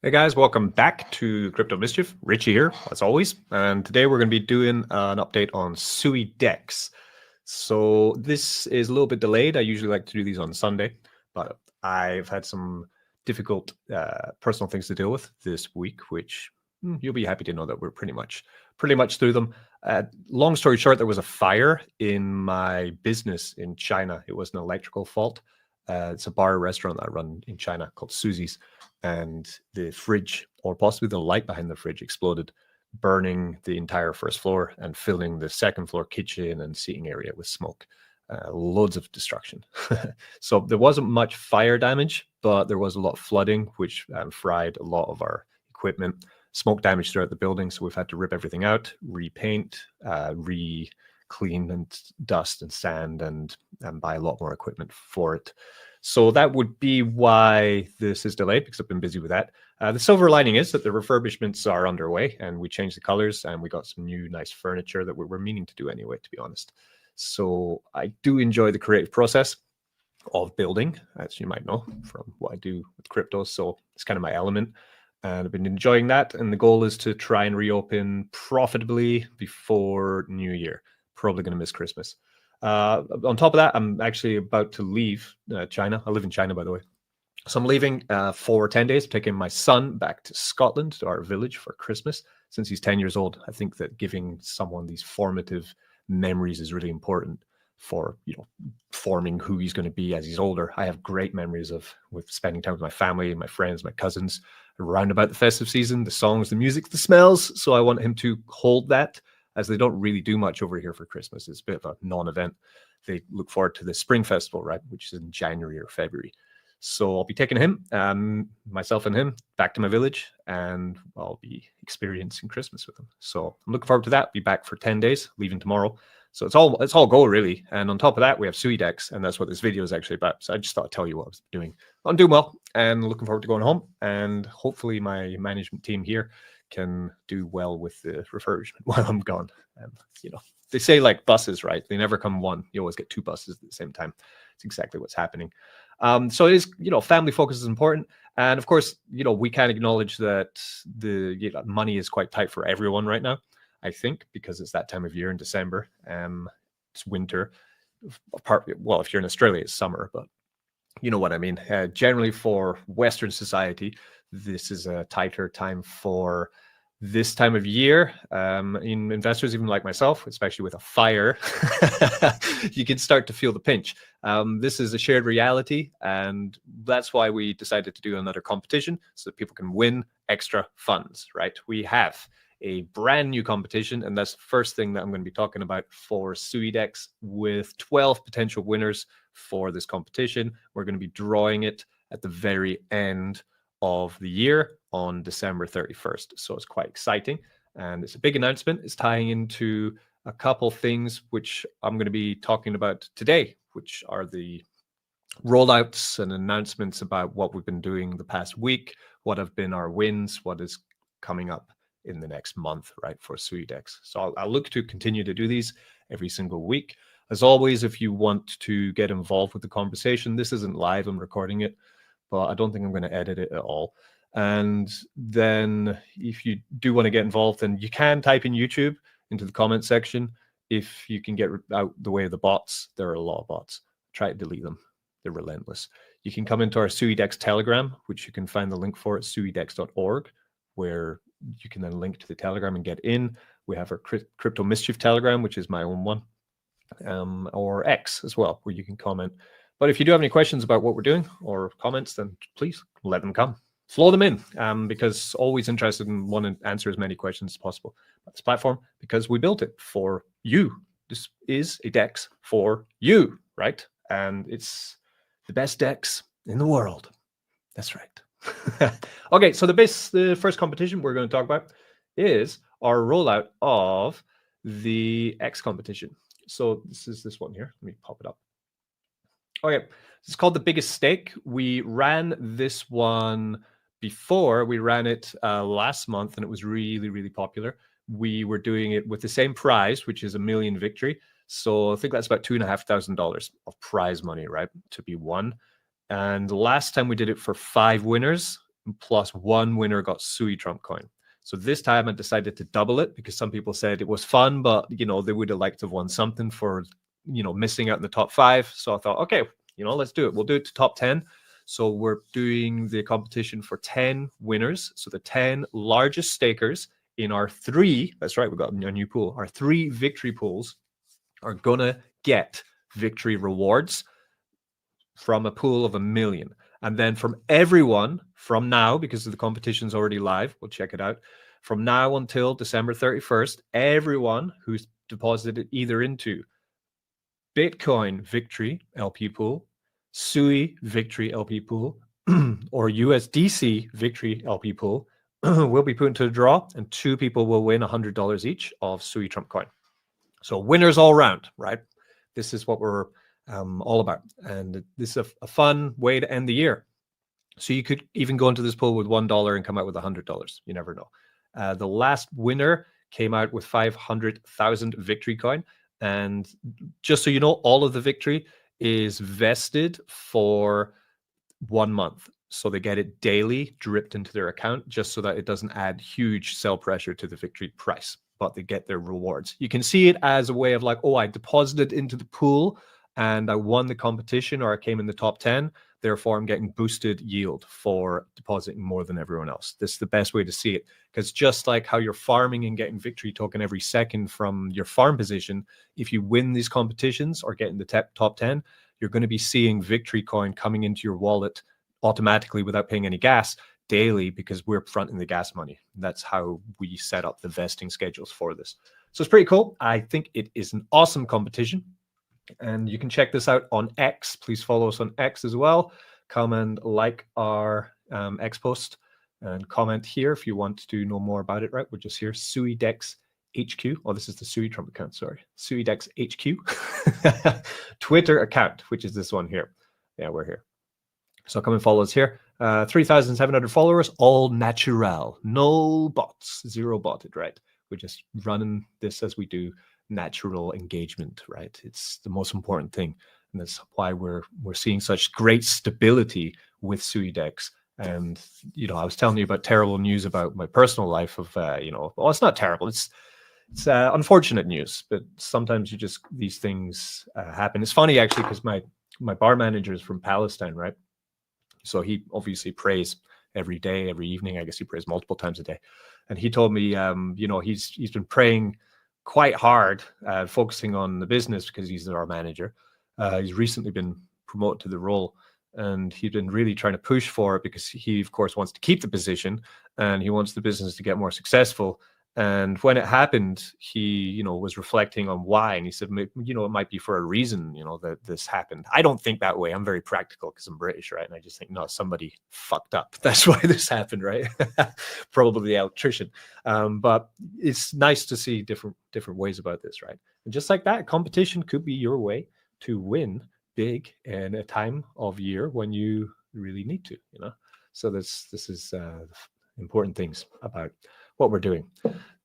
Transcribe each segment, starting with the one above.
Hey guys, welcome back to Crypto Mischief. Richie here, as always. And today we're going to be doing an update on SuiDex. So this is a little bit delayed. I usually like to do these on Sunday, but I've had some difficult personal things to deal with this week, which you'll be happy to know that we're pretty much through them. Long story short, there was a fire in my business in China. It was an electrical fault. It's a bar restaurant that I run in China called Susie's. And the fridge, or possibly the light behind the fridge, exploded, burning the entire first floor and filling the second floor kitchen and seating area with smoke. Loads of destruction. So there wasn't much fire damage, but there was a lot of flooding, which fried a lot of our equipment. Smoke damage throughout the building, so we've had to rip everything out, repaint, re-clean and dust and sand, and buy a lot more equipment for it. So that would be why this is delayed, because I've been busy with that. The silver lining is that the refurbishments are underway, and we changed the colors, and we got some new nice furniture that we were meaning to do anyway, to be honest. So I do enjoy the creative process of building, as you might know from what I do with crypto. So it's kind of my element, and I've been enjoying that. And the goal is to try and reopen profitably before New Year. Probably going to miss Christmas. On top of that, I'm actually about to leave China. I live in China, by the way. So I'm leaving for 10 days, taking my son back to Scotland, to our village, for Christmas. Since he's 10 years old, I think that giving someone these formative memories is really important for, forming who he's going to be as he's older. I have great memories with spending time with my family, my friends, my cousins, around about the festive season, the songs, the music, the smells. So I want him to hold that, as they don't really do much over here for Christmas. It's a bit of a non-event. They look forward to the Spring Festival, right, which is in January or February. So I'll be taking him, myself and him, back to my village, and I'll be experiencing Christmas with him. So I'm looking forward to that. Be back for 10 days, leaving tomorrow. So it's all go, really. And on top of that, we have SuiDex, and that's what this video is actually about. So I just thought I'd tell you what I was doing. I'm doing well, and looking forward to going home, and hopefully my management team here can do well with the refurbishment while I'm gone. They say, like buses, right? They never come one. You always get two buses at the same time. It's exactly what's happening. So it is, family focus is important. And of course, we can acknowledge that the money is quite tight for everyone right now, I think, because it's that time of year in December. It's winter. Well, if you're in Australia, it's summer, but you know what I mean. Generally for Western society, this is a tighter time for this time of year. In investors, even like myself, especially with a fire, you can start to feel the pinch. This is a shared reality, and that's why we decided to do another competition, so that people can win extra funds, right? We have a brand new competition, and that's the first thing that I'm going to be talking about for SuiDex, with 12 potential winners for this competition. We're going to be drawing it at the very end of the year on December 31st. So it's quite exciting, and it's a big announcement. It's tying into a couple things which I'm going to be talking about today, which are the rollouts and announcements about what we've been doing the past week, what have been our wins, what is coming up in the next month, right, for SuiDex. So I'll look to continue to do these every single week. As always, if you want to get involved with the conversation, this isn't live, I'm recording it, but I don't think I'm going to edit it at all. And then if you do want to get involved, then you can type in YouTube into the comment section. If you can get out the way of the bots, there are a lot of bots. Try to delete them. They're relentless. You can come into our SuiDex Telegram, which you can find the link for at suidex.org, where you can then link to the Telegram and get in. We have our Crypto Mischief Telegram, which is my own one, or X as well, where you can comment. But if you do have any questions about what we're doing or comments, then please let them come. Flow them in, because always interested in wanting to answer as many questions as possible about this platform, because we built it for you. This is a DEX for you, right? And it's the best DEX in the world. That's right. Okay, so the first competition we're going to talk about is our rollout of the X competition. So this is this one here. Let me pop it up. Okay, it's called The Biggest Stake. We ran this one before. We ran it last month, and it was really, really popular. We were doing it with the same prize, which is $1 million victory. So I think that's about $2,500 of prize money, right, to be won. And last time we did it for 5 winners, plus one winner got SuiTrump coin. So this time I decided to double it because some people said it was fun, but they would have liked to have won something for missing out in the top 5. So I thought, okay, let's do it. We'll do it to top 10. So we're doing the competition for 10 winners. So the 10 largest stakers in our 3, that's right, we've got a new pool. Our 3 victory pools are gonna get victory rewards from a pool of 1 million. And then from everyone from now, because the competition's already live, we'll check it out. From now until December 31st, everyone who's deposited either into Bitcoin Victory LP pool, Sui Victory LP pool, or USDC Victory LP pool will be put into the draw, and 2 people will win $100 each of SuiTrump coin. So winners all round, right? This is what we're all about, and this is a fun way to end the year. So you could even go into this pool with $1 and come out with $100. You never know. The last winner came out with 500,000 victory coin. And just so you know, all of the victory is vested for 1 month. So they get it daily dripped into their account just so that it doesn't add huge sell pressure to the victory price, but they get their rewards. You can see it as a way of like, oh, I deposited into the pool and I won the competition, or I came in the top 10. Therefore, I'm getting boosted yield for depositing more than everyone else. This is the best way to see it, because just like how you're farming and getting victory token every second from your farm position, if you win these competitions or get in the top 10, you're going to be seeing victory coin coming into your wallet automatically without paying any gas daily, because we're fronting the gas money. That's how we set up the vesting schedules for this. So it's pretty cool. I think it is an awesome competition. And you can check this out on X. Please follow us on X as well. Come and like our X post and comment here if you want to know more about it, right? We're just here, SuiDex HQ. Oh, this is the SuiTrump account, sorry. SuiDex HQ. Twitter account, which is this one here. Yeah, we're here. So come and follow us here. 3,700 followers, all natural. No bots, 0 botted, right? We're just running this as we do natural engagement, right? It's the most important thing, and that's why we're seeing such great stability with SuiDex. And I was telling you about terrible news about my personal life of well, it's not terrible, it's unfortunate news, but sometimes these things happen. It's funny actually, because my bar manager is from Palestine, right? So he obviously prays every day, every evening. I guess he prays multiple times a day, and he told me he's been praying quite hard, focusing on the business, because he's our manager. He's recently been promoted to the role, and he's been really trying to push for it because he, of course, wants to keep the position and he wants the business to get more successful. And when it happened, he, was reflecting on why, and he said, it might be for a reason, that this happened. I don't think that way. I'm very practical because I'm British, right? And I just think, no, somebody fucked up. That's why this happened, right? Probably the electrician. But it's nice to see different ways about this, right? And just like that, competition could be your way to win big in a time of year when you really need to, So this is important things about what we're doing.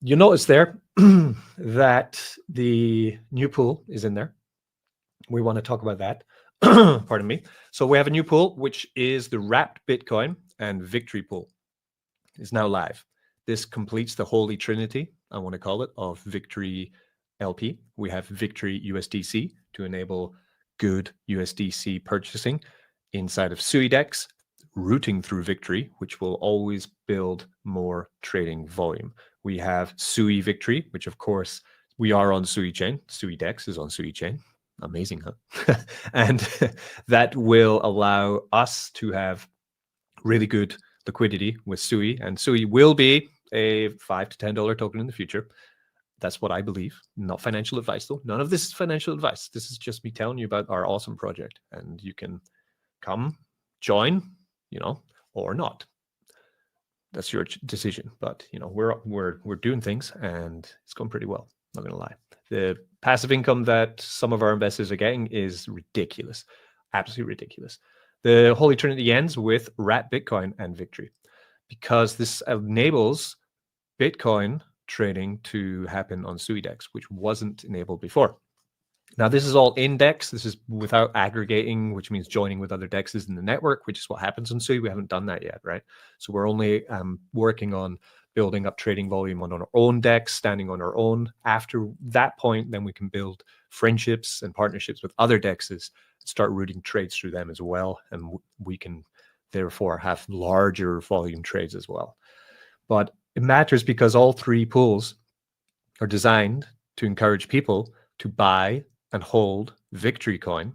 You notice there that the new pool is in there. We want to talk about that. Pardon me. So we have a new pool, which is the wrapped Bitcoin and victory pool. It's now live. This completes the holy trinity, I want to call it, of Victory LP. We have Victory USDC to enable good USDC purchasing inside of SuiDex, routing through Victory, which will always build more trading volume. We have Sui Victory, which of course we are on Sui chain. SuiDex is on Sui chain. Amazing, huh? And that will allow us to have really good liquidity with Sui, and Sui will be a $5 to $10 token in the future. That's what I believe. Not financial advice, though. None of this is financial advice. This is just me telling you about our awesome project, and you can come join, or not. That's your decision. But we're doing things, and it's going pretty well. Not gonna lie. The passive income that some of our investors are getting is ridiculous, absolutely ridiculous. The Holy Trinity ends with Rat Bitcoin and Victory, because this enables Bitcoin trading to happen on SuiDex, which wasn't enabled before. Now, this is all index. This is without aggregating, which means joining with other dexes in the network, which is what happens on Sui. We haven't done that yet, right? So we're only working on building up trading volume on our own dex, standing on our own. After that point, then we can build friendships and partnerships with other dexes, start routing trades through them as well. And we can therefore have larger volume trades as well. But it matters because all three pools are designed to encourage people to buy and hold Victory coin,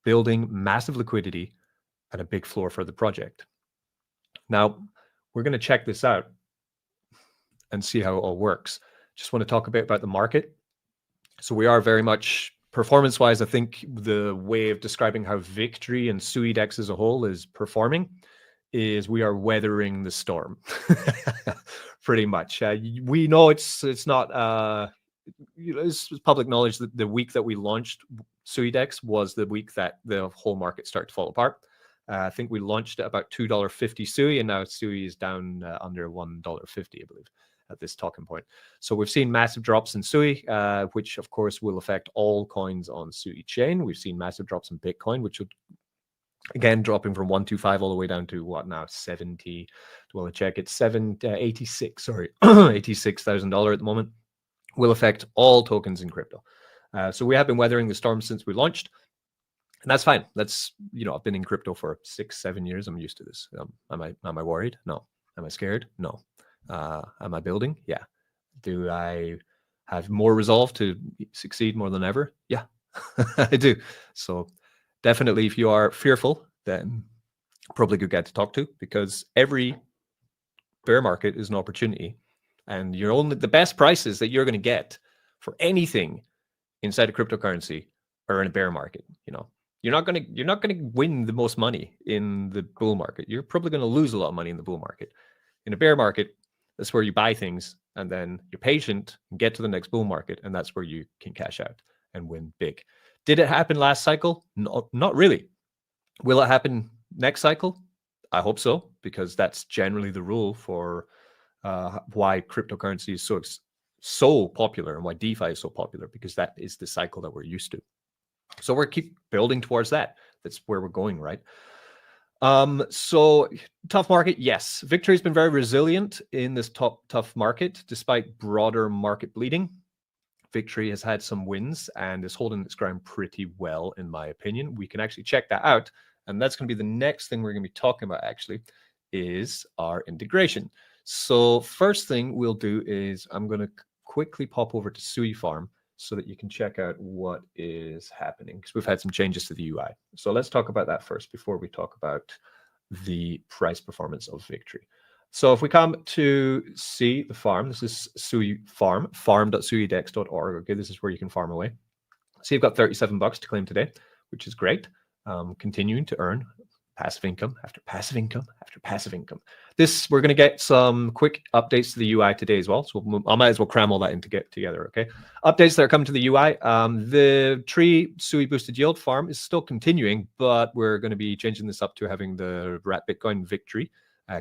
building massive liquidity and a big floor for the project. Now, we're going to check this out and see how it all works. Just want to talk a bit about the market. So we are very much performance-wise, I think the way of describing how Victory and SuiDex as a whole is performing is we are weathering the storm, pretty much. We know it's not it's public knowledge that the week that we launched SuiDex was the week that the whole market started to fall apart. I think we launched at about $2.50 Sui, and now Sui is down under $1.50, I believe, at this talking point. So we've seen massive drops in Sui, which of course will affect all coins on Sui chain. We've seen massive drops in Bitcoin, which would, again, dropping from 125 all the way down to what now, 70. Well, I check it's 86. Sorry, $86,000 at the moment. Will affect all tokens in crypto. So we have been weathering the storm since we launched, and that's fine. That's, I've been in crypto for 6-7 years. I'm used to this. Am I worried? No. Am I scared? No. Am I building? Yeah. Do I have more resolve to succeed more than ever? Yeah, I do. So definitely, if you are fearful, then probably a good guy to talk to, because every bear market is an opportunity. And the best prices that you're going to get for anything inside of cryptocurrency are in a bear market. You're not going to win the most money in the bull market. You're probably going to lose a lot of money in the bull market. In a bear market, that's where you buy things and then you're patient and get to the next bull market, and that's where you can cash out and win big. Did it happen last cycle? No, not really. Will it happen next cycle? I hope so, because that's generally the rule for why cryptocurrency is so popular and why DeFi is so popular, because that is the cycle that we're used to. So we're keep building towards that. That's where we're going, right? So tough market, yes. Victory has been very resilient in this tough market, despite broader market bleeding. Victory has had some wins and is holding its ground pretty well, in my opinion. We can actually check that out, and that's going to be the next thing we're going to be talking about, actually, is our integration. So first thing we'll do is I'm going to quickly pop over to SuiFarm so that you can check out what is happening, because we've had some changes to the UI. So let's talk about that first before we talk about the price performance of Victory. So if we come to see the farm, this is SuiFarm, farm.suidex.org. Okay, this is where you can farm away. So you've got $37 to claim today, which is great. Continuing to earn passive income after passive income after passive income. We're going to get some quick updates to the UI today as well. So I might as well cram all that in to get together, okay? Updates that are coming to the UI. The tree Sui boosted yield farm is still continuing, but we're going to be changing this up to having the Rat Bitcoin Victory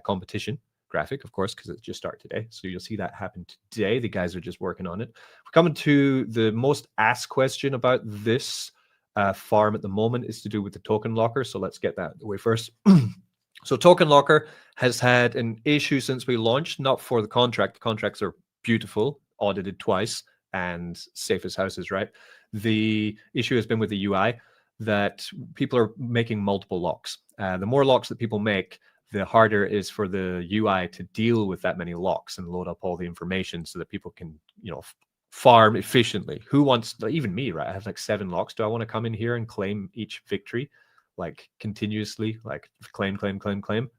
competition graphic, of course, because it just started today. So you'll see that happen today. The guys are just working on it. We're coming to the most asked question about this farm at the moment is to do with the token locker. So let's get that away first. So token locker has had an issue since we launched, not for the contract. The contracts are beautiful, audited twice, and safe as houses, right? The issue has been with the UI that people are making multiple locks. The more locks that people make, the harder it is for the UI to deal with that many locks and load up all the information so that people can, farm efficiently. Who wants, even me, right? I have like 7 locks. Do I want to come in here and claim each victory like continuously, like claim?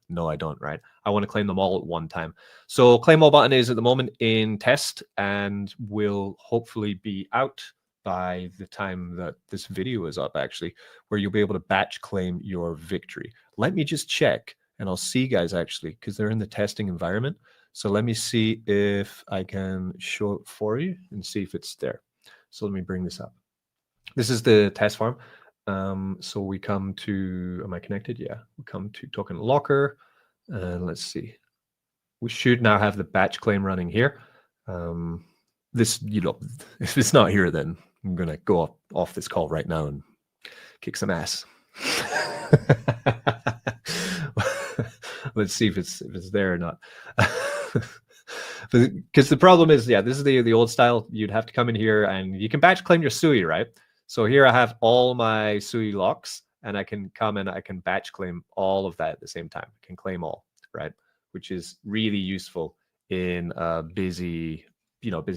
No, I don't, right? I want to claim them all at one time. So claim all button is at the moment in test and will hopefully be out by the time that this video is up, actually, where you'll be able to batch claim your victory. Let me just check and I'll see guys, actually, because they're in the testing environment. So let me see if I can show it for you and see if it's there. So let me bring this up. This is the test farm. So we come to, am I connected? Yeah, we come to token locker and let's see. We should now have the batch claim running here. This, if it's not here, then I'm going to go off this call right now and kick some ass. Let's see if it's there or not. Because the problem is, yeah, this is the old style. You'd have to come in here and you can batch claim your Sui, right? So here I have all my Sui locks, and I can come and I can batch claim all of that at the same time. I can claim all, right? Which is really useful in a busy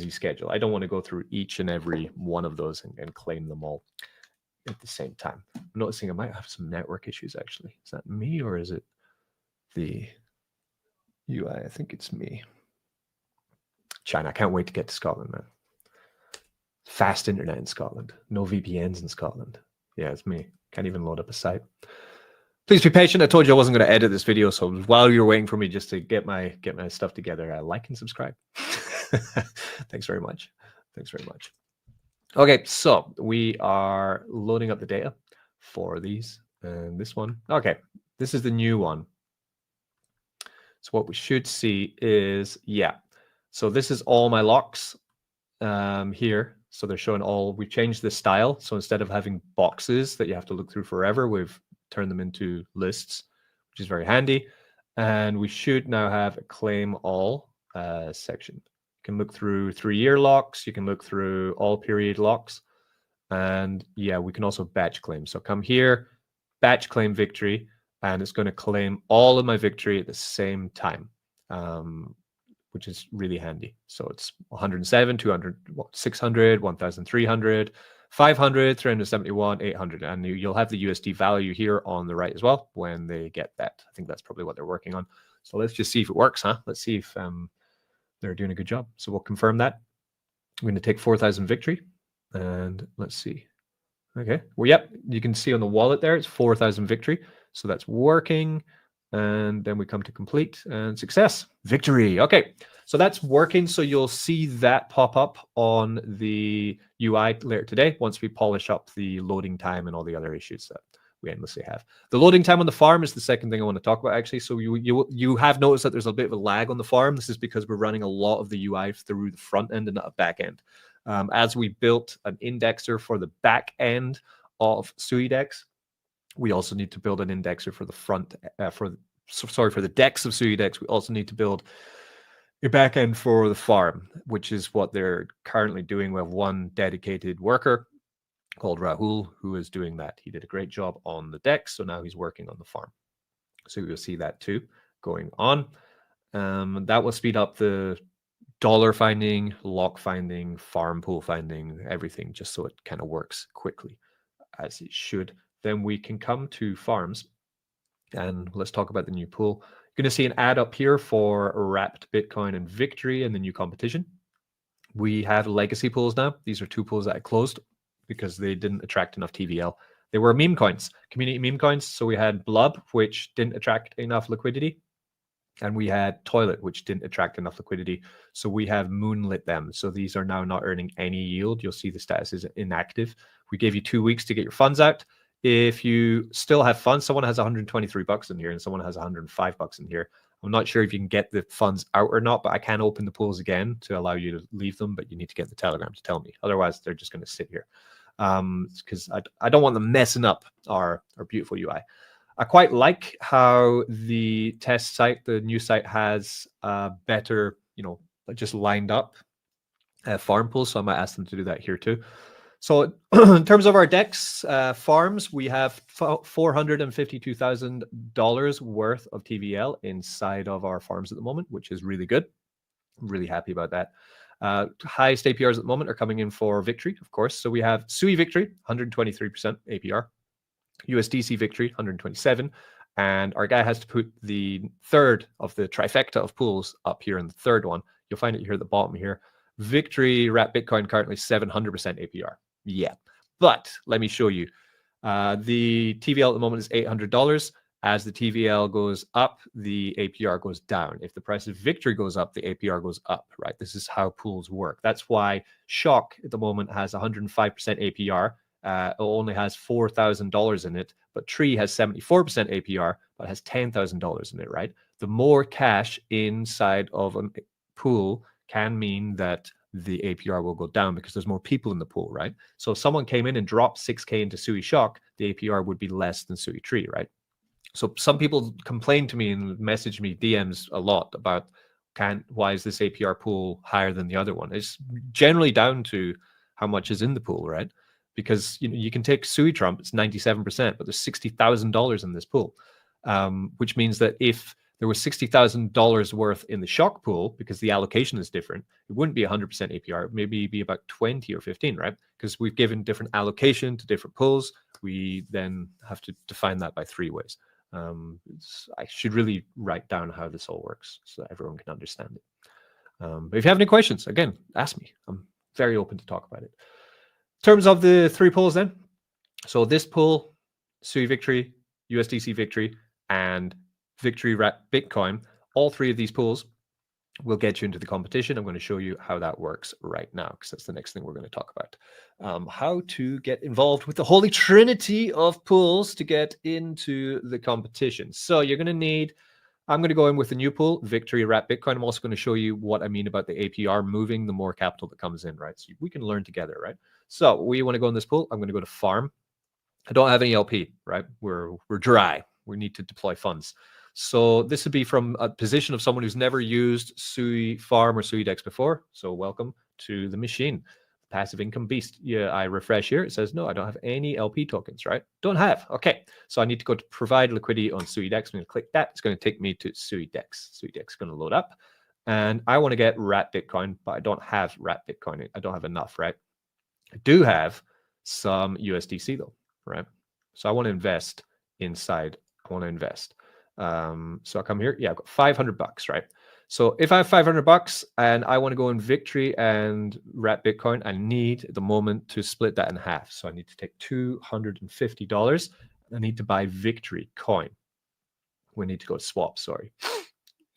schedule. I don't want to go through each and every one of those and claim them all at the same time. I'm noticing I might have some network issues actually. Is that me or is it the UI? I think it's me. China, I can't wait to get to Scotland, man. Fast internet in Scotland. No VPNs in Scotland. Yeah, it's me. Can't even load up a site. Please be patient. I told you I wasn't going to edit this video, so while you're waiting for me just to get my stuff together, like and subscribe. Thanks very much. Thanks very much. Okay, so we are loading up the data for these. And this one, okay, this is the new one. So what we should see is, yeah, so this is all my locks here. So they're showing all, we've changed the style. So instead of having boxes that you have to look through forever, we've turned them into lists, which is very handy. And we should now have a claim all section. You can look through 3-year locks. You can look through all period locks. And yeah, we can also batch claim. So come here, batch claim victory, and it's going to claim all of my victory at the same time, which is really handy. So it's 107, 200, 600, 1,300, 500, 371, 800. And you'll have the USD value here on the right as well when they get that. I think that's probably what they're working on. So let's just see if it works, huh? Let's see if they're doing a good job. So we'll confirm that. I'm going to take 4,000 victory. And let's see. Okay. Well, yep. You can see on the wallet there, it's 4,000 victory. So that's working. And then we come to complete and success. Victory. Okay. So that's working. So you'll see that pop up on the UI later today once we polish up the loading time and all the other issues that we endlessly have. The loading time on the farm is the second thing I want to talk about, actually. So you have noticed that there's a bit of a lag on the farm. This is because we're running a lot of the UI through the front end and not a back end. As we built an indexer for the back end of SuiDex, we also need to build an indexer for the front, for the DEX of SuiDex. We also need to build a backend for the farm, which is what they're currently doing. We have one dedicated worker called Rahul who is doing that. He did a great job on the DEX, so now he's working on the farm. So you'll see that too going on. That will speed up the dollar finding, lock finding, farm pool finding, everything, just so it kind of works quickly as it should. Then we can come to farms and let's talk about the new pool. You're going to see an ad up here for Wrapped Bitcoin and Victory and the new competition. We have legacy pools now. These are 2 pools that I closed because they didn't attract enough TVL. They were meme coins, community meme coins. So we had Blub, which didn't attract enough liquidity. And we had Toilet, which didn't attract enough liquidity. So we have moonlit them. So these are now not earning any yield. You'll see the status is inactive. We gave you 2 weeks to get your funds out. If you still have funds, someone has 123 bucks in here and someone has 105 bucks in here. I'm not sure if you can get the funds out or not, but I can open the pools again to allow you to leave them, but you need to get the Telegram to tell me. Otherwise, they're just going to sit here because I don't want them messing up our beautiful UI. I quite like how the test site, the new site, has better, just lined up farm pools. So I might ask them to do that here too. So in terms of our DEX farms, we have $452,000 worth of TVL inside of our farms at the moment, which is really good. I'm really happy about that. Highest APRs at the moment are coming in for Victory, of course. So we have Sui Victory, 123% APR. USDC Victory, 127. And our guy has to put the third of the trifecta of pools up here in the third one. You'll find it here at the bottom here. Victory Wrap Bitcoin currently 700% APR. Yeah, but let me show you. The TVL at the moment is $800. As the TVL goes up, the APR goes down. If the price of Victory goes up, the APR goes up, right? This is how pools work. That's why Shock at the moment has 105% APR. It only has $4,000 in it, but Tree has 74% APR, but has $10,000 in it, right? The more cash inside of a pool can mean that the APR will go down because there's more people in the pool, right? So if someone came in and dropped 6K into SuiShock, the APR would be less than SuiTree, right? So some people complain to me and message me DMs a lot about why is this APR pool higher than the other one? It's generally down to how much is in the pool, right? Because you can take SuiTrump, it's 97%, but there's $60,000 in this pool, which means that if there was $60,000 worth in the shock pool, because the allocation is different, it wouldn't be 100% APR. It maybe be about 20 or 15, right? Because we've given different allocation to different pools. We then have to define that by 3 ways. I should really write down how this all works so that everyone can understand it. But if you have any questions, again, ask me. I'm very open to talk about it. In terms of the 3 pools then, so this pool, Sui Victory, USDC Victory, and Victory Bitcoin, all 3 of these pools will get you into the competition. I'm going to show you how that works right now, because that's the next thing we're going to talk about. How to get involved with the holy trinity of pools to get into the competition. So you're going to need, I'm going to go in with a new pool, Victory Wrap Bitcoin. I'm also going to show you what I mean about the APR moving the more capital that comes in, right? So we can learn together, right? So we want to go in this pool. I'm going to go to farm. I don't have any LP, right? We're dry. We need to deploy funds. So this would be from a position of someone who's never used SuiFarm or SuiDex before. So welcome to the machine. Passive income beast. Yeah, I refresh here. It says, no, I don't have any LP tokens, right? Don't have. Okay. So I need to go to provide liquidity on SuiDex. I'm going to click that. It's going to take me to SuiDex. SuiDex is going to load up. And I want to get Rat Bitcoin, but I don't have Rat Bitcoin. I don't have enough, right? I do have some USDC though, right? So I want to invest inside. I want to invest. So I come here. Yeah, I've got $500, right? So if I have $500 and I want to go in Victory and Rat Bitcoin, I need at the moment to split that in half. So I need to take $250. I need to buy Victory coin. We need to go to swap, sorry.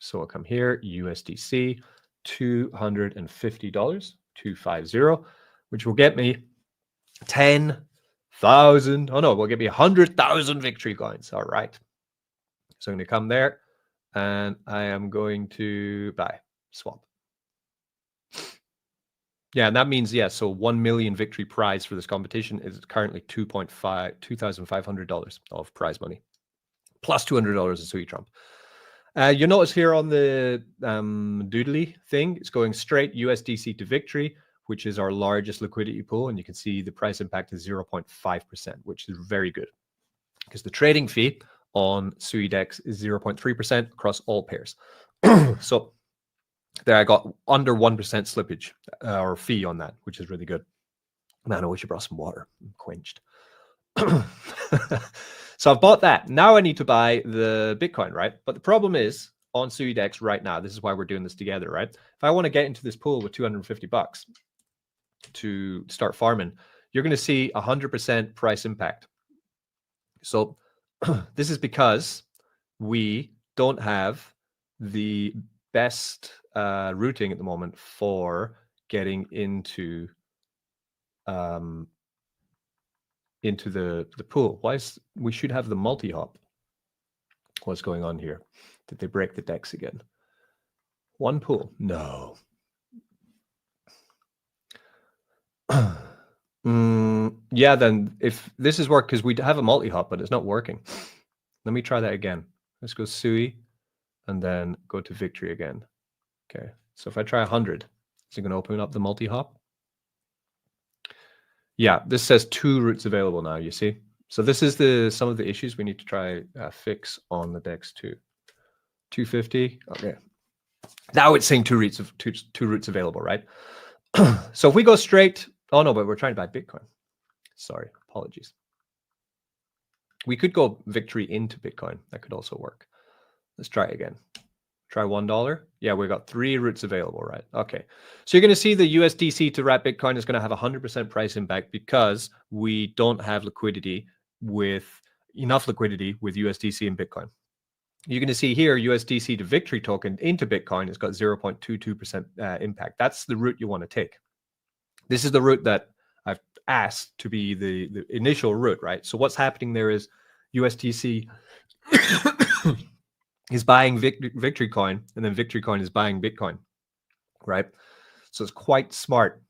So I'll come here, USDC, $250, 250, which will get me 10,000. Oh no, will get me 100,000 Victory coins. All right. So I'm going to come there and I am going to buy, swap. Yeah, and that means, yeah, so 1 million Victory prize for this competition is currently $2,500 of prize money, plus $200 of SuiTrump. You notice here on the doodly thing, it's going straight USDC to Victory, which is our largest liquidity pool. And you can see the price impact is 0.5%, which is very good because the trading fee on SuiDex is 0.3% across all pairs. So there I got under 1% slippage or fee on that, which is really good. Man, I wish I brought some water. I'm quenched. So I've bought that. Now I need to buy the Bitcoin, right? But the problem is on SuiDex right now, this is why we're doing this together, right? If I want to get into this pool with $250 to start farming, you're going to see 100% price impact. So this is because we don't have the best routing at the moment for getting into the pool. We should have the Multihop. What's going on here? Did they break the decks again? One pool? No. Yeah, then if this is work, because we have a Multihop, but it's not working. Let me try that again. Let's go Sui and then go to Victory again. Okay, so if I try 100, is it going to open up the Multihop? Yeah, this says 2 routes available now, you see? So this is some of the issues we need to try fix on the DEX too. 250, okay. Now it's saying two routes available, right? So if we go straight, oh no, but we're trying to buy Bitcoin. Sorry, apologies. We could go Victory into Bitcoin. That could also work. Let's try it again. Try $1. Yeah, we got 3 routes available, right? Okay. So you're going to see the USDC to Rat Bitcoin is going to have 100% price impact because we don't have enough liquidity with USDC and Bitcoin. You're going to see here USDC to Victory token into Bitcoin has got 0.22% impact. That's the route you want to take. This is the route that I've asked to be the initial route, right? So what's happening there is USDC is buying Victory coin, and then Victory coin is buying Bitcoin, right? So it's quite smart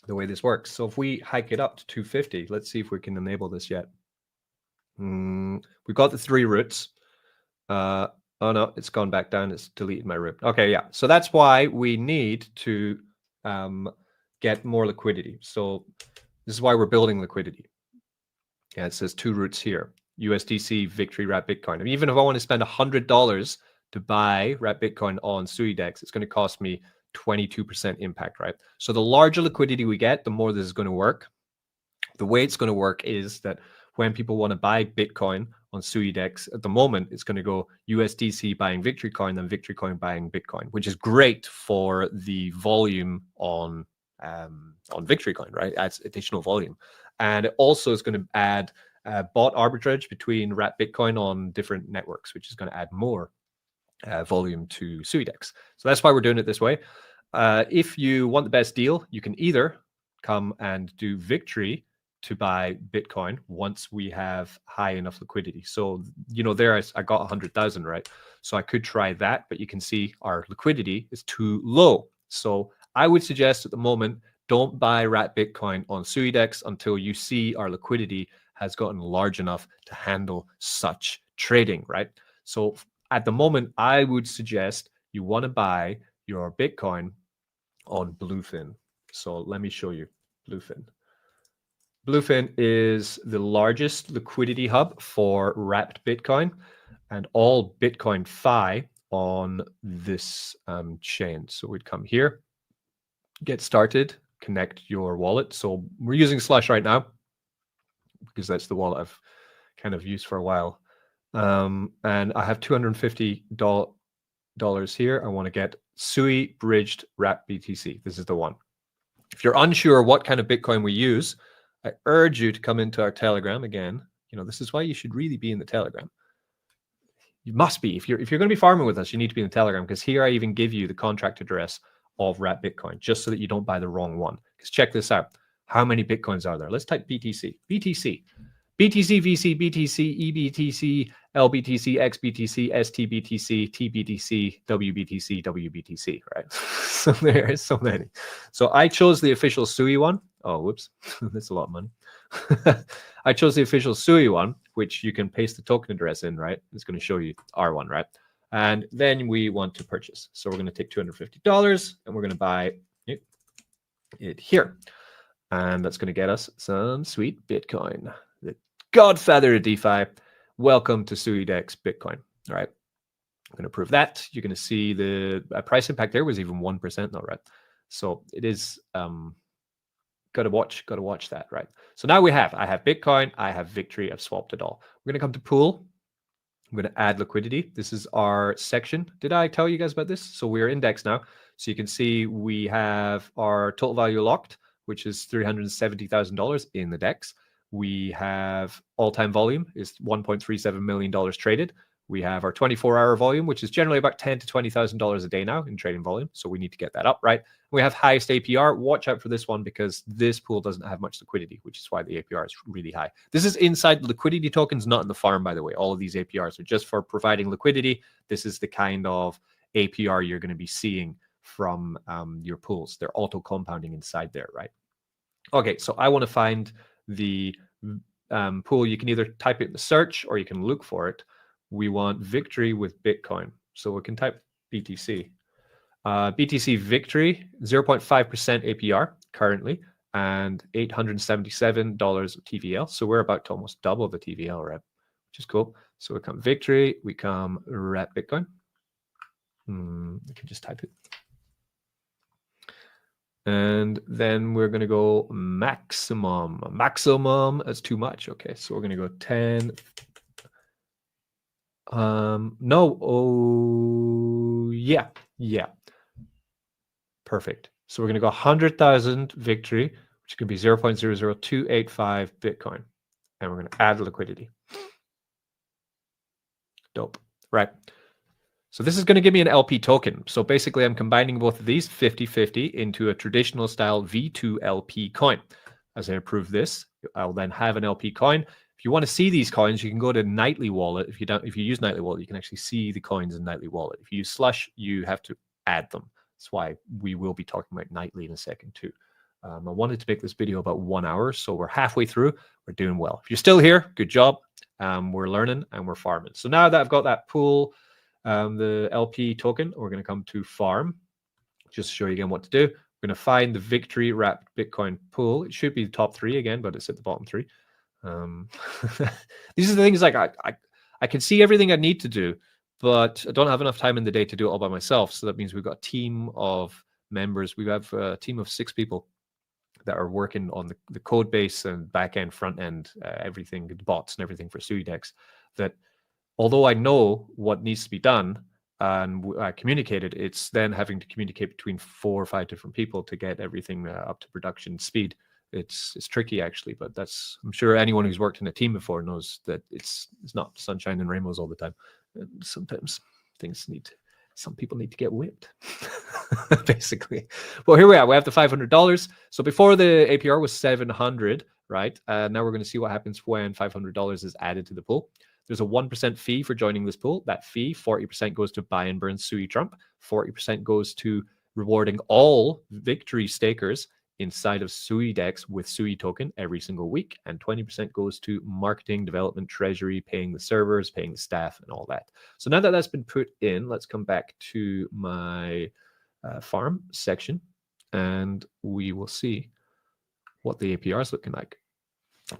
the way this works. So if we hike it up to 250, let's see if we can enable this yet. We've got the 3 routes. Oh no, it's gone back down. It's deleted my route. Okay, yeah. So that's why we need to get more liquidity. So this is why we're building liquidity. Yeah, it says 2 routes here. USDC, Victory, Wrap Bitcoin. I mean, even if I want to spend $100 to buy Wrap Bitcoin on SuiDex, it's going to cost me 22% impact, right? So the larger liquidity we get, the more this is going to work. The way it's going to work is that when people want to buy Bitcoin on SuiDex, at the moment, it's going to go USDC buying Victory Coin, then Victory Coin buying Bitcoin, which is great for the volume on Victory Coin, right? Adds additional volume. And it also is going to add bot arbitrage between Wrap Bitcoin on different networks, which is going to add more volume to SuiDex. So that's why we're doing it this way. If you want the best deal, you can either come and do Victory to buy Bitcoin once we have high enough liquidity. So, you know, there I got 100,000, right? So I could try that, but you can see our liquidity is too low. So I would suggest at the moment, don't buy Wrap Bitcoin on SuiDex until you see our liquidity has gotten large enough to handle such trading, right? So at the moment, I would suggest you want to buy your Bitcoin on Bluefin. So let me show you Bluefin. Bluefin is the largest liquidity hub for wrapped Bitcoin and all Bitcoin Fi on this chain. So we'd come here, get started, connect your wallet. So we're using Slush right now because that's the wallet I've kind of used for a while. And I have $250 here. I want to get Sui bridged wrap BTC. This is the one. If you're unsure what kind of Bitcoin we use, I urge you to come into our Telegram again. You know, this is why you should really be in the Telegram. You must be. If you're going to be farming with us, you need to be in the Telegram, because here I even give you the contract address of Wrap Bitcoin, just so that you don't buy the wrong one. Because check this out. How many Bitcoins are there? Let's type BTC. BTC. BTC, VC, BTC, EBTC, LBTC, XBTC, STBTC, TBTC, WBTC, WBTC, right? So there is so many. So I chose the official Sui one. Oh, whoops. That's a lot of money. I chose the official Sui one, which you can paste the token address in, right? It's going to show you our one, right? And then we want to purchase. So we're going to take $250 and we're going to buy it here. And that's going to get us some sweet Bitcoin. The godfather of DeFi. Welcome to SuiDex Bitcoin. All right. I'm going to prove that. You're going to see the price impact there was even 1% now, right? So it is got to watch that, right? So now I have Bitcoin, I have Victory, I've swapped it all. We're going to come to pool. I'm going to add liquidity. This is our section. Did I tell you guys about this? So we're indexed now. So you can see we have our total value locked, which is $370,000 in the DEX. We have all-time volume is $1.37 million traded. We have our 24-hour volume, which is generally about $10,000 to $20,000 a day now in trading volume. So we need to get that up, right? We have highest APR. Watch out for this one because this pool doesn't have much liquidity, which is why the APR is really high. This is inside liquidity tokens, not in the farm, by the way. All of these APRs are just for providing liquidity. This is the kind of APR you're going to be seeing from your pools. They're auto compounding inside there, right? Okay, so I want to find the pool. You can either type it in the search or you can look for it. We want Victory with Bitcoin. So we can type BTC. BTC Victory, 0.5% APR currently, and $877 of TVL. So we're about to almost double the TVL, right? Which is cool. So we come Victory, we come Wrap Bitcoin. We can just type it. And then we're going to go maximum. Maximum, that's too much. Okay, so we're going to go 10. No. Oh, yeah. Perfect. So we're going to go 100,000 Victory, which could be 0.00285 Bitcoin. And we're going to add liquidity. Dope. Right. So this is going to give me an LP token. So basically, I'm combining both of these 50-50 into a traditional style V2 LP coin. As I approve this, I'll then have an LP coin. If you want to see these coins, you can go to Nightly Wallet. If you use Nightly Wallet, you can actually see the coins in Nightly Wallet. If you use Slush, you have to add them. That's why we will be talking about nightly in a second too. I wanted to make this video about 1 hour, so we're halfway through. We're doing well. If you're still here, good job. We're learning and we're farming. So now that I've got that pool, the LP token, we're going to come to farm. Just to show you again what to do. We're going to find the Victory wrapped Bitcoin pool. It should be the top 3 again, but it's at the bottom 3. These are the things like I can see everything I need to do, but I don't have enough time in the day to do it all by myself. So that means we've got a team of members. We have a team of 6 people that are working on the code base and back end, front end, everything, the bots and everything for SuiDex. That although I know what needs to be done and I communicated, it's then having to communicate between 4 or 5 different people to get everything up to production speed. It's tricky actually, but that's, I'm sure anyone who's worked in a team before knows that it's not sunshine and rainbows all the time. Sometimes some people need to get whipped, basically. Well, here we are. We have the $500. So before the APR was 700, right? Now we're going to see what happens when $500 is added to the pool. There's a 1% fee for joining this pool. That fee, 40% goes to buy and burn SuiTrump. 40% goes to rewarding all Victory stakers inside of SuiDex with Sui token every single week, and 20% goes to marketing, development, treasury, paying the servers, paying the staff, and all that. So now that that's been put in, let's come back to my farm section, and we will see what the APR is looking like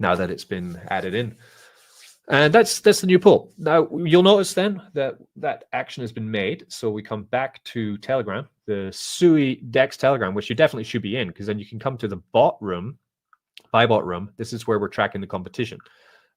now that it's been added in. And that's the new pool. Now you'll notice then that action has been made. So we come back to Telegram, the SuiDex Telegram, which you definitely should be in, because then you can come to the bot room, buy bot room. This is where we're tracking the competition.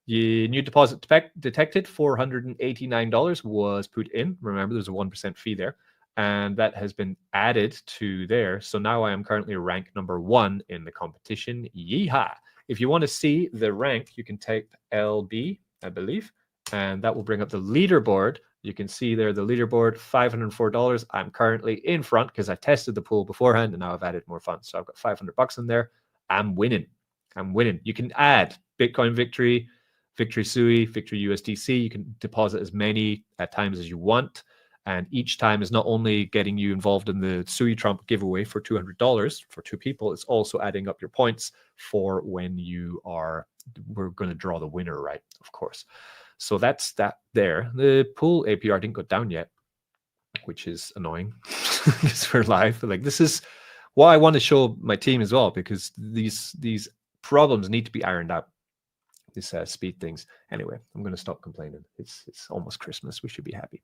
The new deposit detected, $489 was put in. Remember, there's a 1% fee there, and that has been added to there. So now I am currently ranked number 1 in the competition. Yeehaw! If you want to see the rank, you can type LB, I believe, and that will bring up the leaderboard. You can see there the leaderboard, $504. I'm currently in front because I tested the pool beforehand and now I've added more funds. So I've got $500 in there. I'm winning. You can add Bitcoin Victory, Victory Sui, Victory USDC. You can deposit as many at times as you want. And each time is not only getting you involved in the SuiTrump giveaway for $200 for 2 people, it's also adding up your points for when we're going to draw the winner, right? Of course. So that's that there. The pool APR didn't go down yet, which is annoying because we're live. But like, this is what I want to show my team as well, because these problems need to be ironed out. These speed things. Anyway, I'm going to stop complaining. It's almost Christmas. We should be happy.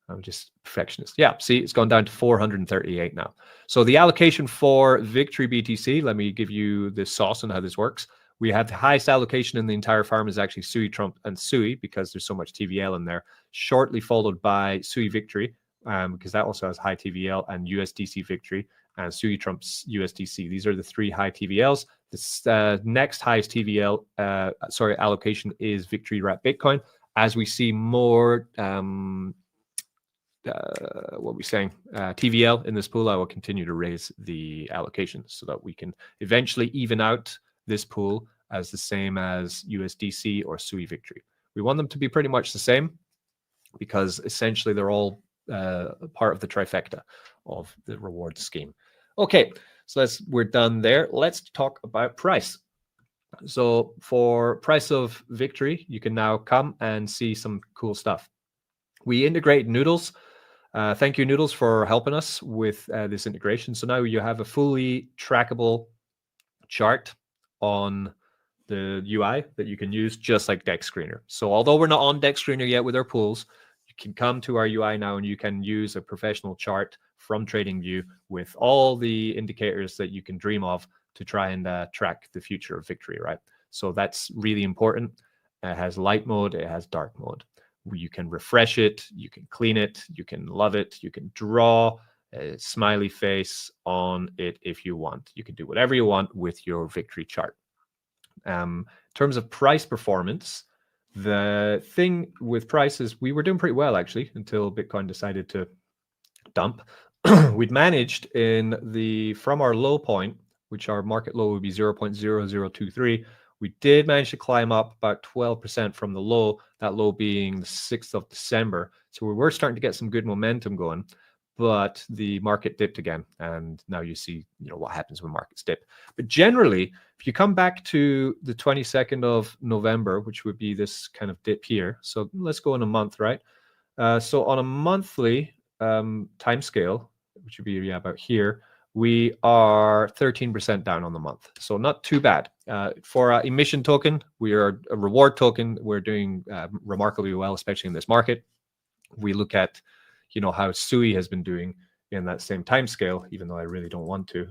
I'm just perfectionist. Yeah, see, it's gone down to 438 now. So the allocation for Victory-BTC, let me give you the sauce on how this works. We have the highest allocation in the entire farm is actually SuiTrump and Sui, because there's so much TVL in there, shortly followed by Sui Victory, because that also has high TVL, and USDC Victory and SuiTrump's USDC. These are the 3 high TVLs. The next highest TVL, allocation is Victory wrapped Bitcoin. As we see more TVL in this pool, I will continue to raise the allocation so that we can eventually even out this pool as the same as USDC or Sui Victory. We want them to be pretty much the same because essentially they're all part of the trifecta of the reward scheme. Okay, so we're done there. Let's talk about price. So for price of Victory, you can now come and see some cool stuff. We integrate Noodles. Thank you, Noodles, for helping us with this integration. So now you have a fully trackable chart on the UI that you can use just like Dex Screener. So although we're not on Dex Screener yet with our pools, you can come to our UI now and you can use a professional chart from TradingView with all the indicators that you can dream of to try and track the future of Victory, right? So that's really important. It has light mode, it has dark mode. You can refresh it, you can clean it, you can love it, you can draw a smiley face on it if you want. You can do whatever you want with your Victory chart. In terms of price performance, the thing with prices, we were doing pretty well actually until Bitcoin decided to dump. We'd managed from our low point, which our market low would be 0.0023, we did manage to climb up about 12% from the low, that low being the 6th of December. So we were starting to get some good momentum going. but the market dipped again, and now you see, what happens when markets dip. But generally, if you come back to the 22nd of November, which would be this kind of dip here, so let's go in a month, right? So on a monthly time scale, which would be about here, we are 13% down on the month, so not too bad. For our emission token, we are a reward token. We're doing remarkably well, especially in this market. We look at, how Sui has been doing in that same time scale, even though I really don't want to.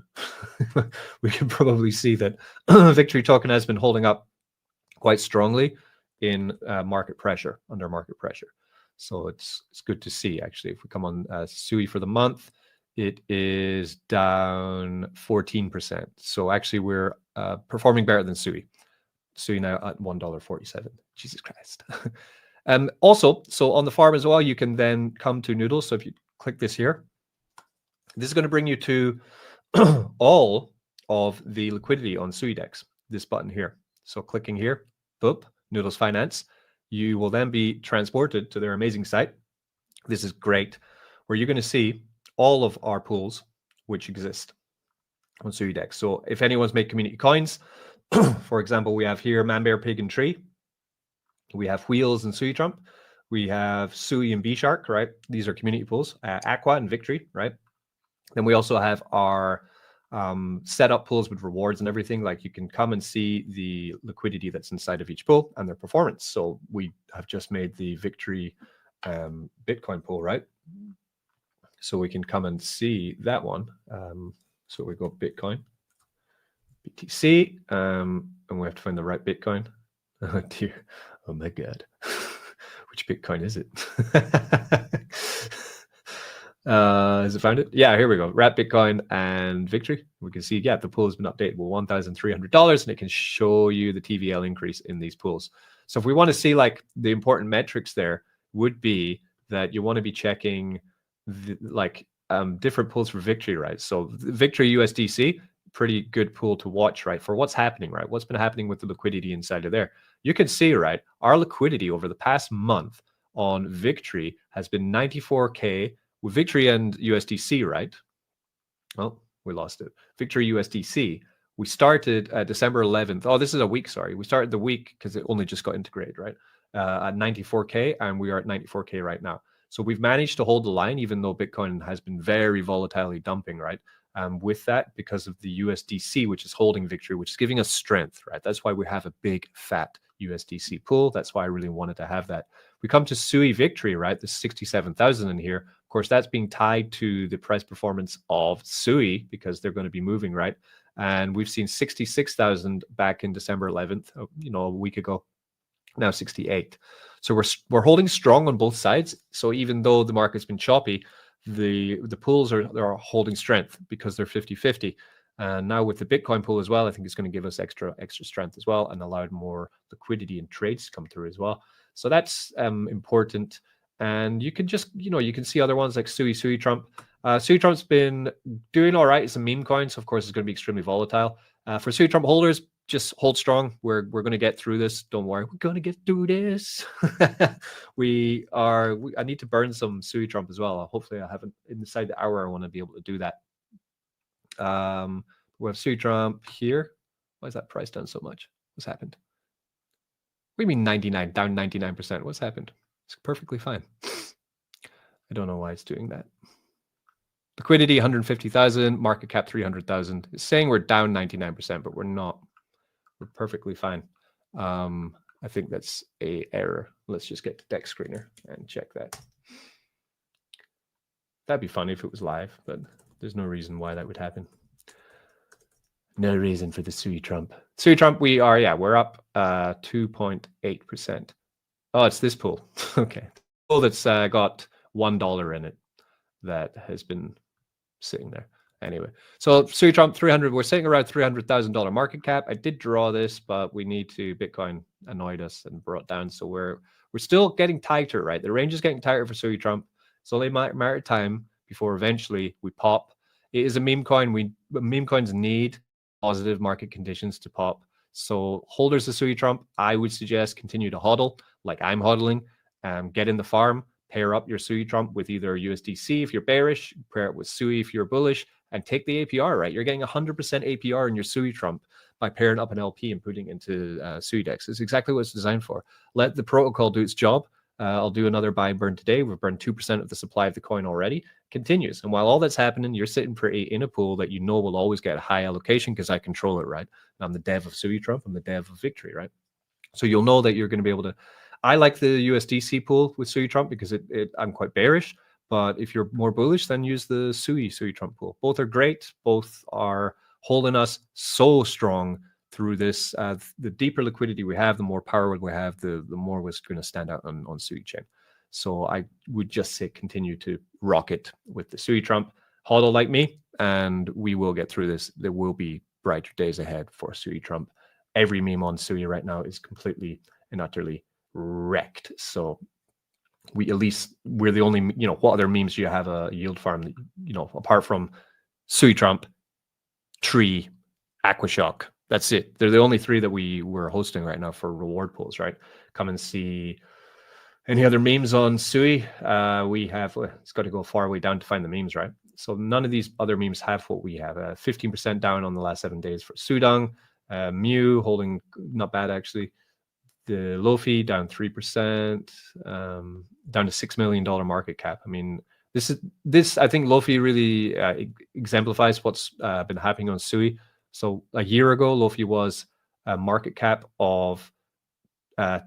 We can probably see that Victory token has been holding up quite strongly in under market pressure. So it's good to see, actually. If we come on Sui for the month, it is down 14%. So actually, we're performing better than Sui. Sui now at $1.47. Jesus Christ. Also, so on the farm as well, you can then come to Noodles. So if you click this here, this is going to bring you to all of the liquidity on SuiDex, this button here. So clicking here, boop, Noodles Finance, you will then be transported to their amazing site. This is great, where you're going to see all of our pools which exist on SuiDex. So if anyone's made community coins, for example, we have here Man, Bear, Pig, and Tree. We have Wheels and SuiTrump. We have Sui and B Shark, right? These are community pools. Aqua and Victory, right? Then we also have our setup pools with rewards and everything. Like, you can come and see the liquidity that's inside of each pool and their performance. So we have just made the Victory Bitcoin pool, right? So we can come and see that one. So we go Bitcoin, BTC, and we have to find the right Bitcoin. Oh dear. Oh my God. Which Bitcoin is it? Has it found it? Yeah, here we go. Rat Bitcoin and Victory. We can see, yeah, the pool has been updated with $1,300, and it can show you the TVL increase in these pools. So if we want to see, like, the important metrics there would be that you want to be checking different pools for Victory, right? So Victory USDC, pretty good pool to watch, right? For what's happening, right? What's been happening with the liquidity inside of there. You can see, right, our liquidity over the past month on Victory has been 94K with Victory and USDC, right? Oh, we lost it. Victory USDC. We started December 11th. Oh, this is a week, sorry. We started the week because it only just got integrated, right? At 94K, and we are at 94K right now. So we've managed to hold the line, even though Bitcoin has been very volatilely dumping, right? With that, because of the USDC, which is holding Victory, which is giving us strength, right? That's why we have a big, fat USDC pool. That's why I really wanted to have that. We come to Sui Victory, right? There's 67,000 in here. Of course, that's being tied to the price performance of Sui because they're going to be moving, right? And we've seen 66,000 back in December 11th, a week ago. Now 68. So we're holding strong on both sides. So even though the market's been choppy, the pools are holding strength because they're 50-50. And now with the Bitcoin pool as well, I think it's going to give us extra strength as well and allow more liquidity and trades to come through as well. So that's important. And you can just, you can see other ones like SuiTrump. SuiTrump's been doing all right. It's a meme coin, so of course it's going to be extremely volatile. For SuiTrump holders, just hold strong. We're going to get through this. Don't worry. We're going to get through this. I need to burn some SuiTrump as well. Hopefully I haven't inside the hour. I want to be able to do that. We have SuiTrump here. Why is that price down so much? What's happened? What do you mean 99, down 99%? What's happened? It's perfectly fine. I don't know why it's doing that. Liquidity 150,000, market cap 300,000. It's saying we're down 99%, but we're not. We're perfectly fine. I think that's a error. Let's just get to Dex Screener and check that. That'd be funny if it was live, but there's no reason why that would happen. No reason for the SuiTrump. SuiTrump, we're up 2.8%. Oh, it's this pool. Okay. Pool that's got $1 in it that has been sitting there. Anyway, so SuiTrump 300, we're sitting around $300,000 market cap. I did draw this, but we need to, Bitcoin annoyed us and brought down. So we're still getting tighter, right? The range is getting tighter for SuiTrump. It's only a matter of time before eventually we pop. It is a meme coin. Meme coins need positive market conditions to pop. So holders of SuiTrump, I would suggest continue to hodl like I'm hodling. Get in the farm, pair up your SuiTrump with either USDC if you're bearish, pair it with Sui if you're bullish, and take the APR, right? You're getting 100% APR in your SuiTrump by pairing up an LP and putting it into SuiDex. It's exactly what it's designed for. Let the protocol do its job. I'll do another buy and burn today. We've burned 2% of the supply of the coin already. Continues. And while all that's happening, you're sitting pretty in a pool that you know will always get a high allocation because I control it, right? And I'm the dev of SuiTrump. I'm the dev of Victory, right? So you'll know that you're going to be able to. I like the USDC pool with SuiTrump because I'm quite bearish. But if you're more bullish, then use the SuiTrump pool. Both are great. Both are holding us so strong through this. The deeper liquidity we have, the more power we have, the more we're going to stand out on Sui chain. So I would just say continue to rock it with the SuiTrump. Hodl like me, and we will get through this. There will be brighter days ahead for SuiTrump. Every meme on Sui right now is completely and utterly wrecked. So we're the only, what other memes do you have a yield farm that, apart from SuiTrump, Tree, Aquashock? That's it. They're the only three that we're hosting right now for reward pools, right? Come and see any other memes on Sui. It's got to go far way down to find the memes, right? So none of these other memes have what we have. 15% down on the last 7 days for Sudong. Mew holding not bad, actually. The Lofi down 3%, down to $6 million market cap. I mean, this I think Lofi really exemplifies what's been happening on Sui. So a year ago, Lofi was a market cap of oh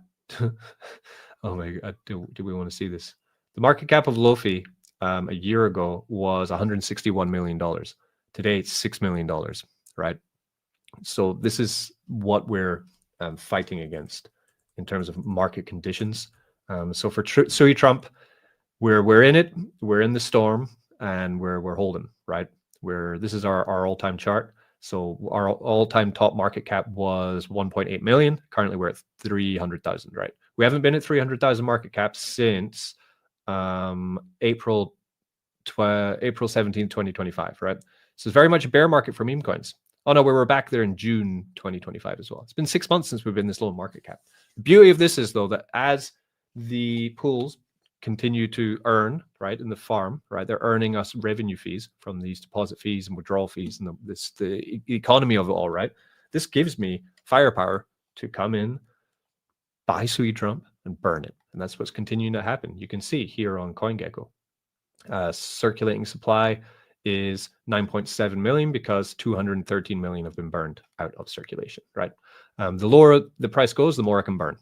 my God, do we want to see this? The market cap of Lofi a year ago was $161 million. Today it's $6 million, right? So this is what we're fighting against in terms of market conditions. So for SuiTrump, we're in it, we're in the storm, and we're holding, right? This is our all-time chart. So our all-time top market cap was 1.8 million. Currently we're at 300,000, right? We haven't been at 300,000 market cap since April 17, 2025, right? So it's very much a bear market for meme coins. Oh no, we were back there in June 2025 as well. It's been 6 months since we've been this low market cap. The beauty of this is, though, that as the pools continue to earn, right, in the farm, right, they're earning us revenue fees from these deposit fees and withdrawal fees and the economy of it all, right? This gives me firepower to come in, buy SuiTrump, and burn it. And that's what's continuing to happen. You can see here on CoinGecko, circulating supply is 9.7 million because 213 million have been burned out of circulation, right? The lower the price goes, the more I can burn.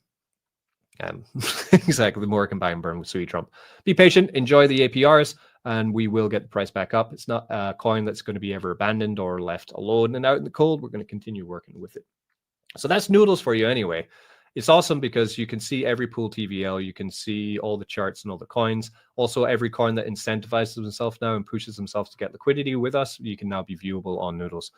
Exactly, the more I can buy and burn with SuiTrump. Be patient, enjoy the APRs, and we will get the price back up. It's not a coin that's going to be ever abandoned or left alone and out in the cold. We're going to continue working with it. So that's Noodles for you anyway. It's awesome because you can see every pool TVL, you can see all the charts and all the coins. Also, every coin that incentivizes himself now and pushes himself to get liquidity with us, you can now be viewable on Noodles.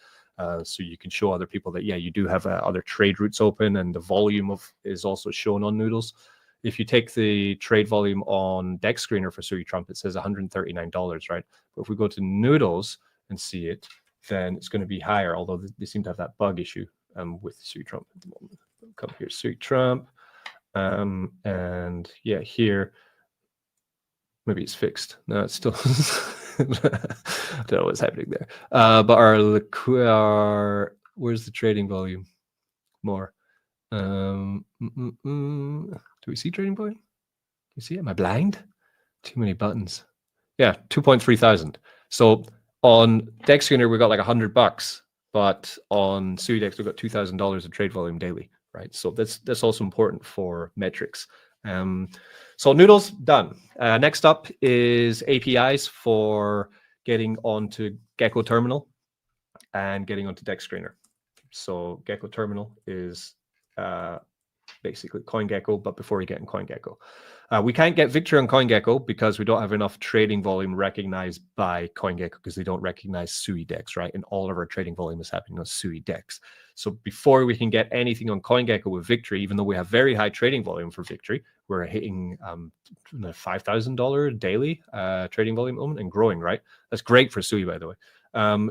So you can show other people that, yeah, you do have other trade routes open, and the volume is also shown on Noodles. If you take the trade volume on Dex Screener for SuiTrump, it says $139, right? But if we go to Noodles and see it, then it's going to be higher, although they seem to have that bug issue with SuiTrump at the moment. Come here, SuiTrump, and yeah, here maybe it's fixed. No, it's still I don't know what's happening there. But where's the trading volume? More. Do we see trading volume? You see it? Am I blind? Too many buttons. Yeah, 2.3 thousand. So on Dex Screener we got like $100, but on SuiDex we got $2,000 of trade volume daily. Right, so that's also important for metrics. So Noodles done. Next up is APIs for getting onto Gecko Terminal and getting onto Dex Screener. So Gecko Terminal is basically CoinGecko, but before you get in CoinGecko. We can't get Victory on CoinGecko because we don't have enough trading volume recognized by CoinGecko because they don't recognize SuiDex, right? And all of our trading volume is happening on SuiDex. So before we can get anything on CoinGecko with Victory, even though we have very high trading volume for Victory, we're hitting $5,000 daily trading volume at the moment and growing, right? That's great for Sui, by the way.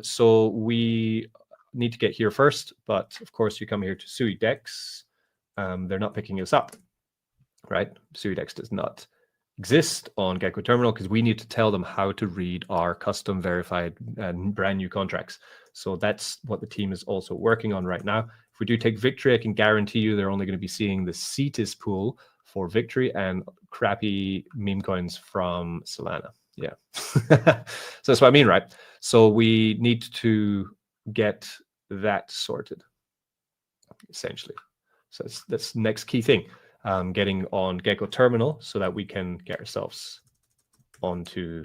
So we need to get here first, but of course you come here to SuiDex. They're not picking us up, right? SuiDex does not exist on Gecko Terminal because we need to tell them how to read our custom verified and brand new contracts. So that's what the team is also working on right now. If we do take Victory, I can guarantee you they're only going to be seeing the Cetus pool for Victory and crappy meme coins from Solana. Yeah. So that's what I mean, right? So we need to get that sorted, essentially. So that's the next key thing. Getting on Gecko Terminal so that we can get ourselves onto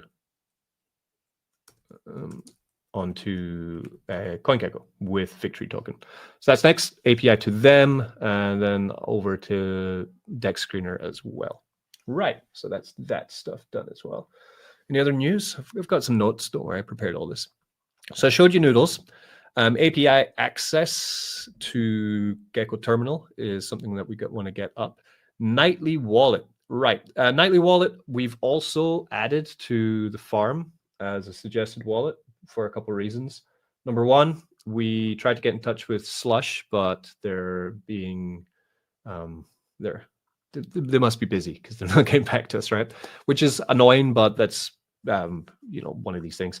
CoinGecko with Victory token. So that's next, API to them, and then over to Dex Screener as well. Right, so that's that stuff done as well. Any other news? I've got some notes, don't worry, I prepared all this. So I showed you Noodles. API access to Gecko Terminal is something that we want to get up. Nightly Wallet, right. Nightly Wallet, we've also added to the farm as a suggested wallet for a couple of reasons. Number one, we tried to get in touch with Slush, but they're being, they must be busy because they're not getting back to us, right? Which is annoying, but that's one of these things.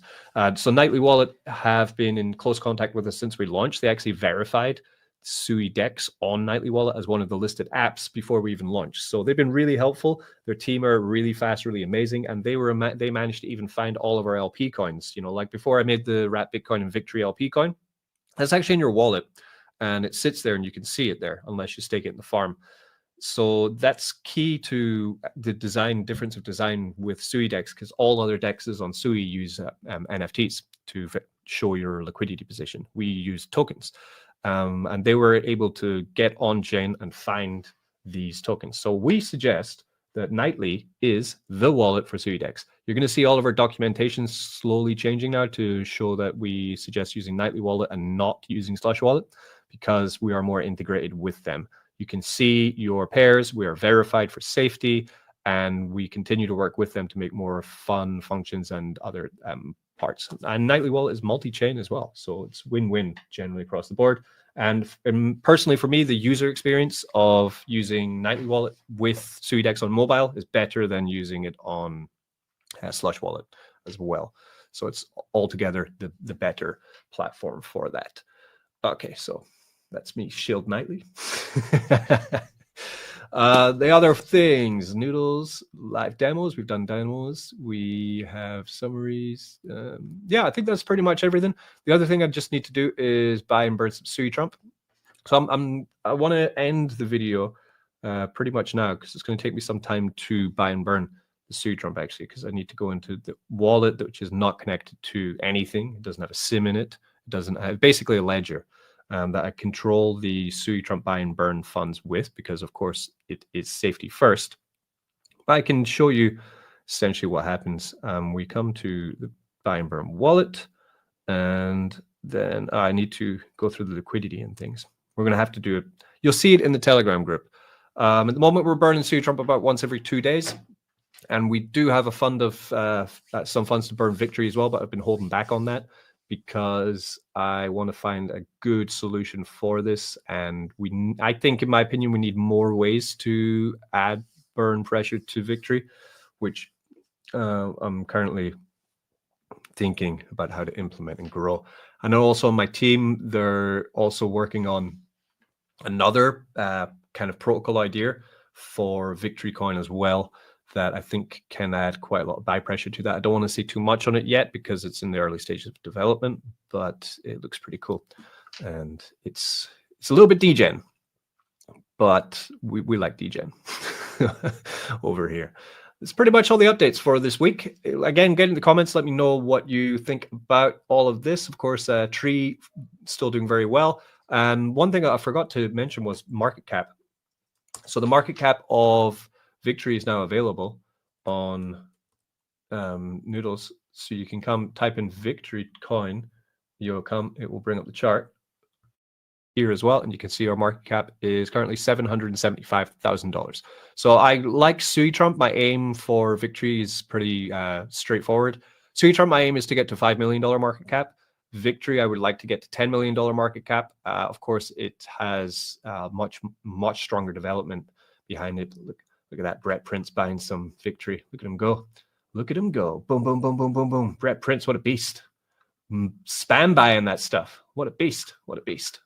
So Nightly Wallet have been in close contact with us since we launched. They actually verified SuiDex on Nightly Wallet as one of the listed apps before we even launched. So they've been really helpful. Their team are really fast, really amazing, and they managed to even find all of our LP coins. Like before I made the Rat Bitcoin and Victory LP coin, that's actually in your wallet, and it sits there, and you can see it there unless you stake it in the farm. So that's key to the difference of design with SuiDex, because all other dexes on Sui use NFTs to show your liquidity position. We use tokens, and they were able to get on-chain and find these tokens. So we suggest that Nightly is the wallet for SuiDex. You're going to see all of our documentation slowly changing now to show that we suggest using Nightly Wallet and not using Slush Wallet, because we are more integrated with them. You can see your pairs. We are verified for safety, and we continue to work with them to make more fun functions and other parts. And Nightly Wallet is multi-chain as well, so it's win-win generally across the board. And personally, for me, the user experience of using Nightly Wallet with SuiDex on mobile is better than using it on Slush Wallet as well. So it's altogether the better platform for that. Okay, so that's me, Shield Nightly. The other things, Noodles, live demos. We've done demos. We have summaries. Yeah, I think that's pretty much everything. The other thing I just need to do is buy and burn some SuiTrump. So I want to end the video pretty much now, because it's going to take me some time to buy and burn the SuiTrump, actually, because I need to go into the wallet, which is not connected to anything. It doesn't have a SIM in it. It doesn't have basically a ledger that I control the SuiTrump buy and burn funds with, because of course it is safety first. But I can show you essentially what happens. We come to the buy and burn wallet, and then I need to go through the liquidity and things. We're going to have to do it. You'll see it in the Telegram group. At the moment, we're burning SuiTrump about once every 2 days. And we do have a fund of some funds to burn Victory as well, but I've been holding back on that because I want to find a good solution for this. And I think, in my opinion, we need more ways to add burn pressure to Victory, which I'm currently thinking about how to implement and grow. I know also on my team, they're also working on another kind of protocol idea for Victory coin as well, that I think can add quite a lot of buy pressure to that. I don't want to see too much on it yet because it's in the early stages of development, but it looks pretty cool. And it's a little bit degen, but we like degen over here. It's pretty much all the updates for this week. Again, get in the comments, let me know what you think about all of this. Of course, Tree still doing very well. And one thing I forgot to mention was market cap. So the market cap of Victory is now available on Noodles. So you can come type in Victory coin. It will bring up the chart here as well, and you can see our market cap is currently $775,000. So I like SuiTrump. My aim for Victory is pretty straightforward. SuiTrump, my aim is to get to $5 million market cap. Victory, I would like to get to $10 million market cap. Of course, it has much stronger development behind it. Look Look at that. Brett Prince buying some Victory. Look at him go. Look at him go. Boom, boom, boom, boom, boom, boom. Brett Prince, what a beast. Spam buying that stuff. What a beast. What a beast.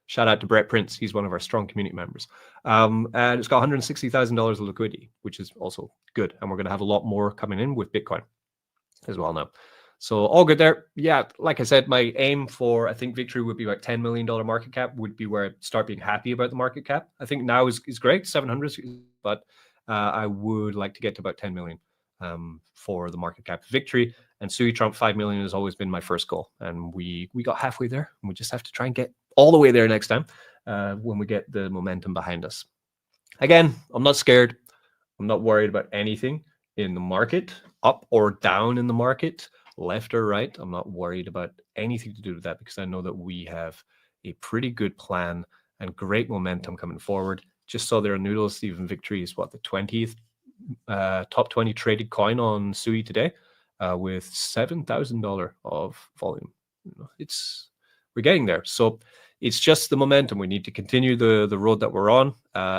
Shout out to Brett Prince. He's one of our strong community members. And it's got $160,000 of liquidity, which is also good. And we're going to have a lot more coming in with Bitcoin as well now. So all good there. Yeah, like I said, my aim for, I think Victory would be about $10 million market cap would be where I start being happy about the market cap. I think now is great, 700, but I would like to get to about 10 million for the market cap. Victory and SuiTrump 5 million has always been my first goal. And we got halfway there. And we just have to try and get all the way there next time when we get the momentum behind us. Again, I'm not scared. I'm not worried about anything in the market, up or down in the market, left or right. I'm not worried about anything to do with that because I know that we have a pretty good plan and great momentum coming forward. Just saw there on Noodles, even Victory is what, the 20th top 20 traded coin on Sui today with $7,000 of volume. We're getting there. So it's just the momentum. We need to continue the road that we're on.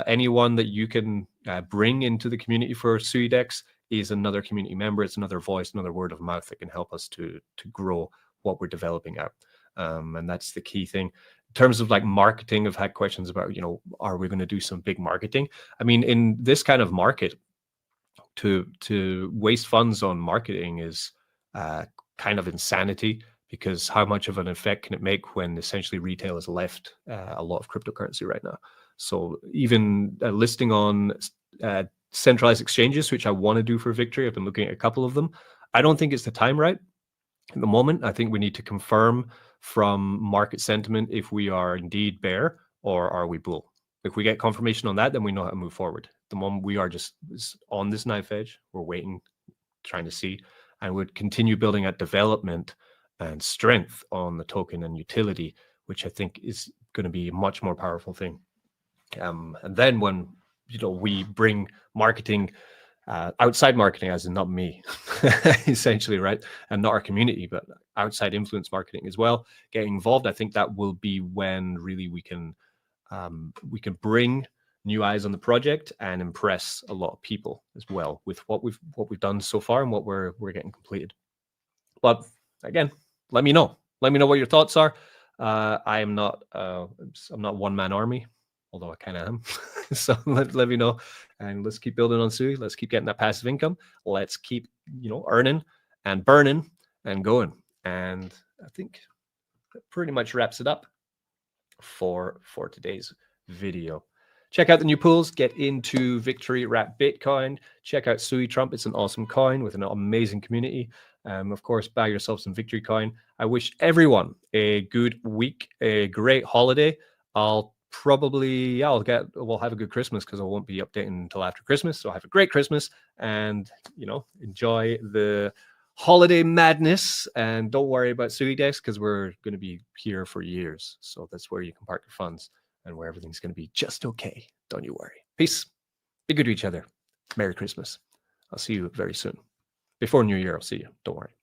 Anyone that you can bring into the community for SuiDex is another community member. It's another voice, another word of mouth that can help us to grow what we're developing out. And that's the key thing. In terms of like marketing, I've had questions about, are we going to do some big marketing? I mean, in this kind of market, to waste funds on marketing is kind of insanity, because how much of an effect can it make when essentially retail has left a lot of cryptocurrency right now? So even listing on centralized exchanges, which I want to do for Victory, I've been looking at a couple of them. I don't think it's the time right at the moment. I think we need to confirm from market sentiment if we are indeed bear or are we bull. If we get confirmation on that, then we know how to move forward. The moment we are just on this knife edge, we're waiting, trying to see, and would continue building at development and strength on the token and utility, which I think is going to be a much more powerful thing. And then when we bring marketing, outside marketing, as in not me, essentially, right, and not our community, but outside influence marketing as well, getting involved, I think that will be when really we can bring new eyes on the project and impress a lot of people as well with what we've done so far and what we're getting completed. But again, let me know what your thoughts are. I'm not one-man army, although I kind of am. So let me know, and let's keep building on Sui. Let's keep getting that passive income. Let's keep earning and burning and going. And I think that pretty much wraps it up for today's video. Check out the new pools, get into Victory Wrap Bitcoin, check out SuiTrump. It's an awesome coin with an amazing community. Of course, buy yourself some Victory coin. I wish everyone a good week, a great holiday. We'll have a good Christmas, because I won't be updating until after Christmas. So have a great Christmas and, enjoy the holiday madness, and don't worry about SuiDex, because we're going to be here for years. So that's where you can park your funds and where everything's going to be just okay. Don't you worry. Peace. Be good to each other. Merry Christmas. I'll see you very soon. Before New Year, I'll see you. Don't worry.